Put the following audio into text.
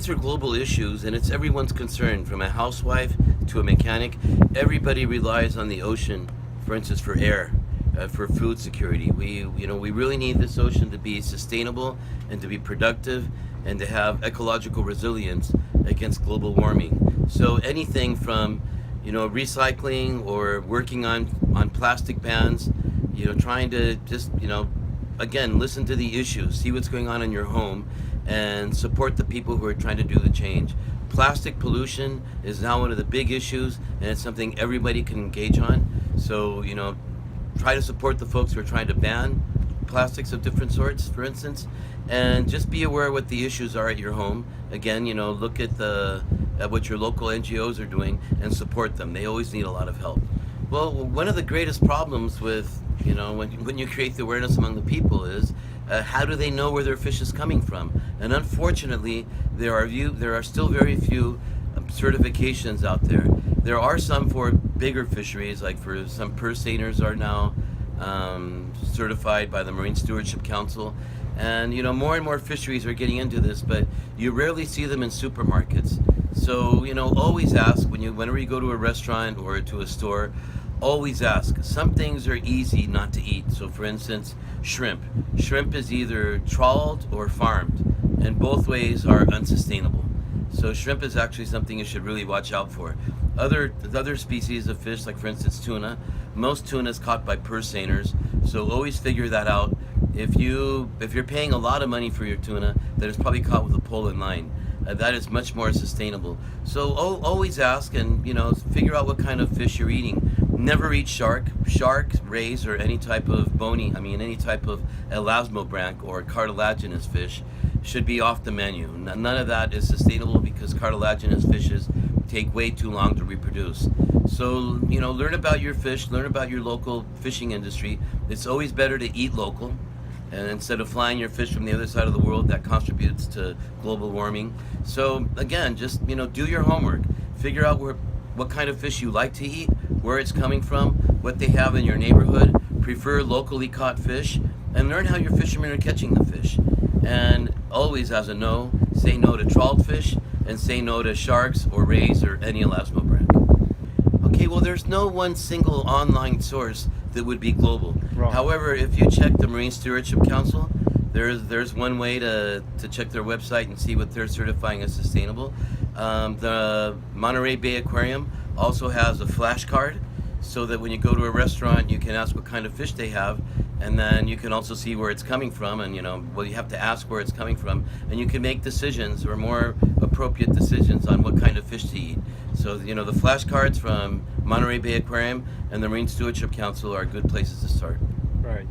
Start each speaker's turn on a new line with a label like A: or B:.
A: these are global issues, and it's everyone's concern, from a housewife to a mechanic. Everybody relies on the ocean, for instance, for air, for food security. We really need this ocean to be sustainable and to be productive and to have ecological resilience against global warming. So anything from, recycling or working on plastic bans, trying to just, again, listen to the issues, see what's going on in your home, and support the people who are trying to do the change. Plastic pollution is now one of the big issues, and it's something everybody can engage on. So, try to support the folks who are trying to ban plastics of different sorts, for instance, and just be aware of what the issues are at your home. Again, look at what your local NGOs are doing and support them. They always need a lot of help. Well, one of the greatest problems with, when you create the awareness among the people is, how do they know where their fish is coming from? And unfortunately, there are still very few certifications out there. There are some for bigger fisheries, like for some purse seiners are now certified by the Marine Stewardship Council. And more and more fisheries are getting into this, but you rarely see them in supermarkets. So always ask whenever you go to a restaurant or to a store. Always ask. Some things are easy not to eat. So for instance, shrimp. Shrimp is either trawled or farmed, and both ways are unsustainable. So shrimp is actually something you should really watch out for. Other species of fish, like for instance tuna, most tuna is caught by purse seiners. So always figure that out. If you're paying a lot of money for your tuna, that is probably caught with a pole and line. That is much more sustainable. So always ask, and figure out what kind of fish you're eating. Never eat shark, rays, or any type of any type of elasmobranch or cartilaginous fish should be off the menu. None of that is sustainable because cartilaginous fishes take way too long to reproduce. So, learn about your fish, learn about your local fishing industry. It's always better to eat local. And instead of flying your fish from the other side of the world, that contributes to global warming. So again, just do your homework. Figure out what kind of fish you like to eat, where it's coming from, what they have in your neighborhood. Prefer locally caught fish, and learn how your fishermen are catching the fish. And always, as a no, say no to trawled fish, and say no to sharks or rays or any elasmobranch. Okay, well, there's no one single online source that would be global.
B: Wrong.
A: However, if you check the Marine Stewardship Council, there's one way to check their website and see what they're certifying as sustainable. The Monterey Bay Aquarium also has a flashcard, so that when you go to a restaurant, you can ask what kind of fish they have, and then you can also see where it's coming from, and you have to ask where it's coming from, and you can make decisions, or more appropriate decisions, on what kind of fish to eat. So the flashcards from Monterey Bay Aquarium and the Marine Stewardship Council are good places to start.
B: Right.